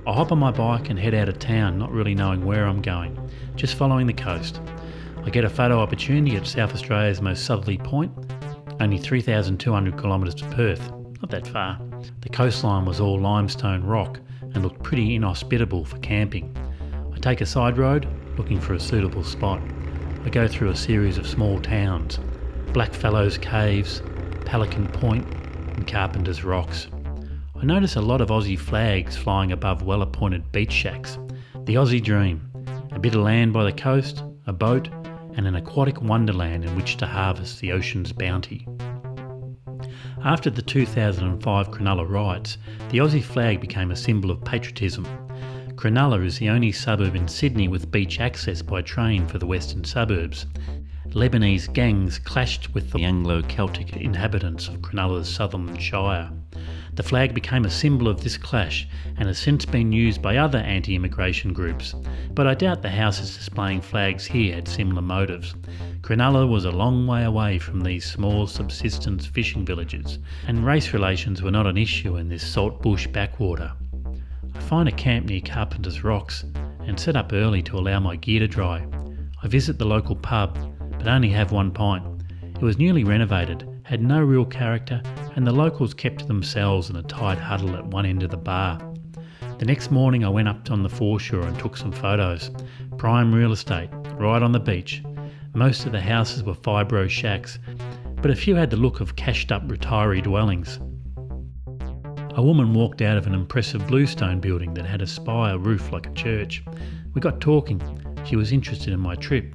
I hop on my bike and head out of town, not really knowing where I'm going, just following the coast. I get a photo opportunity at South Australia's most southerly point, only 3,200 kilometres to Perth, not that far. The coastline was all limestone rock and looked pretty inhospitable for camping. I take a side road, looking for a suitable spot. I go through a series of small towns, Blackfellows Caves, Pelican Point and Carpenter's Rocks. I notice a lot of Aussie flags flying above well-appointed beach shacks. The Aussie dream, a bit of land by the coast, a boat and an aquatic wonderland in which to harvest the ocean's bounty. After the 2005 Cronulla riots, the Aussie flag became a symbol of patriotism. Cronulla is the only suburb in Sydney with beach access by train for the western suburbs. Lebanese gangs clashed with the Anglo-Celtic inhabitants of Cronulla's southern shire. The flag became a symbol of this clash and has since been used by other anti-immigration groups, but I doubt the houses displaying flags here had similar motives. Cronulla was a long way away from these small subsistence fishing villages, and race relations were not an issue in this salt bush backwater. I find a camp near Carpenter's Rocks and set up early to allow my gear to dry. I visit the local pub, but only have one pint. It was newly renovated, had no real character, and the locals kept to themselves in a tight huddle at one end of the bar. The next morning I went up on the foreshore and took some photos. Prime real estate, right on the beach. Most of the houses were fibro shacks, but a few had the look of cashed up retiree dwellings. A woman walked out of an impressive bluestone building that had a spire roof like a church. We got talking. She was interested in my trip.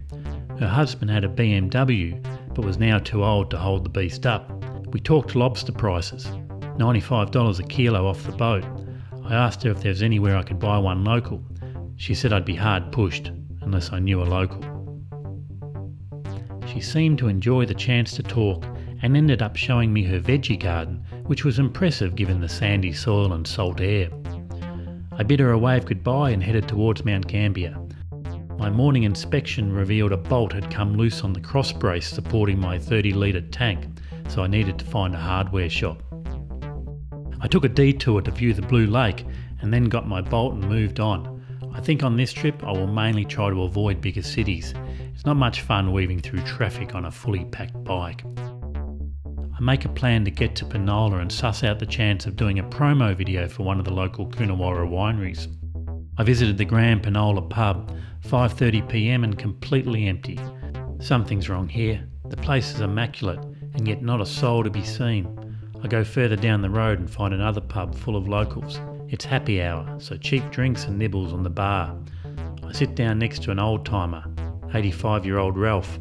Her husband had a BMW, but was now too old to hold the beast up. We talked lobster prices, $95 a kilo off the boat. I asked her if there was anywhere I could buy one local. She said I'd be hard pushed, unless I knew a local. She seemed to enjoy the chance to talk and ended up showing me her veggie garden, which was impressive given the sandy soil and salt air. I bid her a wave goodbye and headed towards Mount Gambier. My morning inspection revealed a bolt had come loose on the cross brace supporting my 30-litre tank, so I needed to find a hardware shop. I took a detour to view the Blue Lake and then got my bolt and moved on. I think on this trip I will mainly try to avoid bigger cities. It's not much fun weaving through traffic on a fully packed bike. I make a plan to get to Penola and suss out the chance of doing a promo video for one of the local Coonawarra wineries. I visited the Grand Penola pub, 5:30 p.m. and completely empty. Something's wrong here. The place is immaculate and yet not a soul to be seen. I go further down the road and find another pub full of locals. It's happy hour, so cheap drinks and nibbles on the bar. I sit down next to an old-timer, 85-year-old Ralph.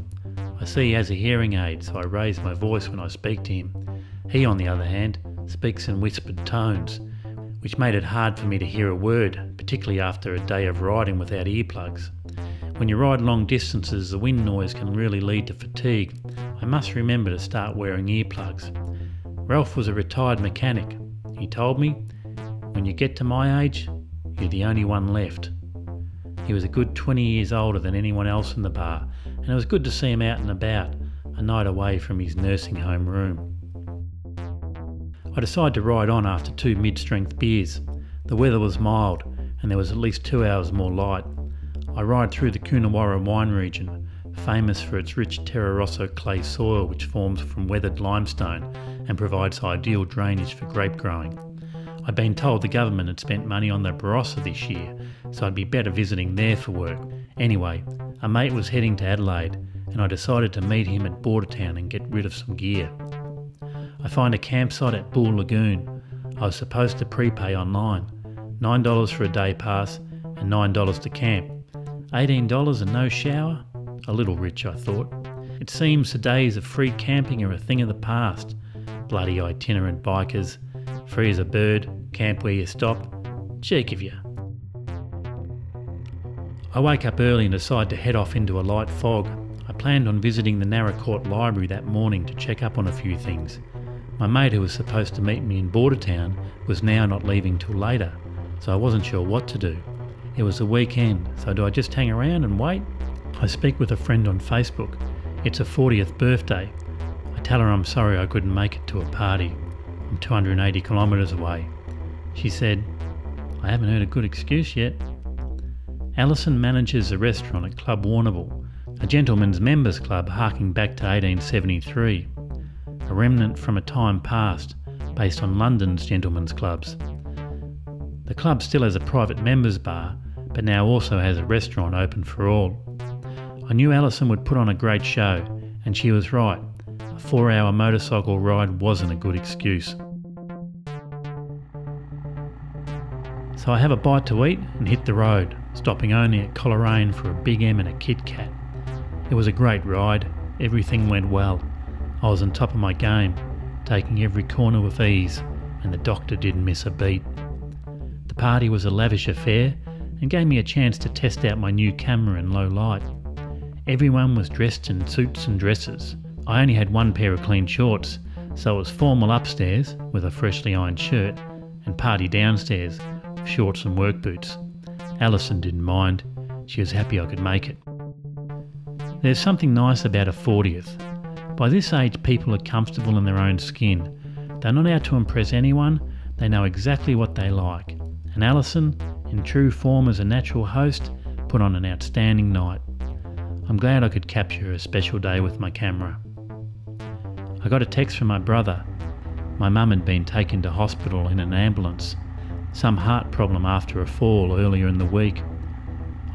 I see he has a hearing aid, so I raise my voice when I speak to him. He, on the other hand, speaks in whispered tones, which made it hard for me to hear a word, particularly after a day of riding without earplugs. When you ride long distances, the wind noise can really lead to fatigue. I must remember to start wearing earplugs. Ralph was a retired mechanic. He told me, "When you get to my age, you're the only one left." He was a good 20 years older than anyone else in the bar, and it was good to see him out and about, a night away from his nursing home room. I decided to ride on after 2 mid-strength beers. The weather was mild, and there was at least 2 hours more light. I ride through the Coonawarra wine region, famous for its rich Terra Rosso clay soil which forms from weathered limestone and provides ideal drainage for grape growing. I'd been told the government had spent money on the Barossa this year, so I'd be better visiting there for work. Anyway, a mate was heading to Adelaide, and I decided to meet him at Bordertown and get rid of some gear. I find a campsite at Bull Lagoon. I was supposed to prepay online, $9 for a day pass and $9 to camp. $18 and no shower? A little rich, I thought. It seems the days of free camping are a thing of the past. Bloody itinerant bikers. Free as a bird, camp where you stop. Cheek of you. I wake up early and decide to head off into a light fog. I planned on visiting the Narracourt Library that morning to check up on a few things. My mate who was supposed to meet me in Bordertown was now not leaving till later, so I wasn't sure what to do. It was a weekend, so do I just hang around and wait? I speak with a friend on Facebook. It's her 40th birthday. I tell her I'm sorry I couldn't make it to a party. I'm 280 kilometres away. She said, I haven't heard a good excuse yet. Alison manages a restaurant at Club Warrnambool, a gentlemen's members club harking back to 1873, a remnant from a time past based on London's gentlemen's clubs. The club still has a private members bar, but now also has a restaurant open for all. I knew Alison would put on a great show, and she was right. A 4-hour motorcycle ride wasn't a good excuse. So I have a bite to eat and hit the road, stopping only at Coleraine for a Big M and a Kit Kat. It was a great ride, everything went well. I was on top of my game, taking every corner with ease, and the doctor didn't miss a beat. The party was a lavish affair and gave me a chance to test out my new camera in low light. Everyone was dressed in suits and dresses. I only had one pair of clean shorts, so it was formal upstairs with a freshly ironed shirt, and party downstairs with shorts and work boots. Alison didn't mind. She was happy I could make it. There's something nice about a 40th. By this age, people are comfortable in their own skin. They're not out to impress anyone, they know exactly what they like. And Alison, in true form as a natural host, put on an outstanding night. I'm glad I could capture a special day with my camera. I got a text from my brother. My mum had been taken to hospital in an ambulance. Some heart problem after a fall earlier in the week.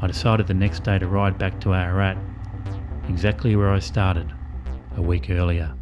I decided the next day to ride back to Ararat, exactly where I started a week earlier.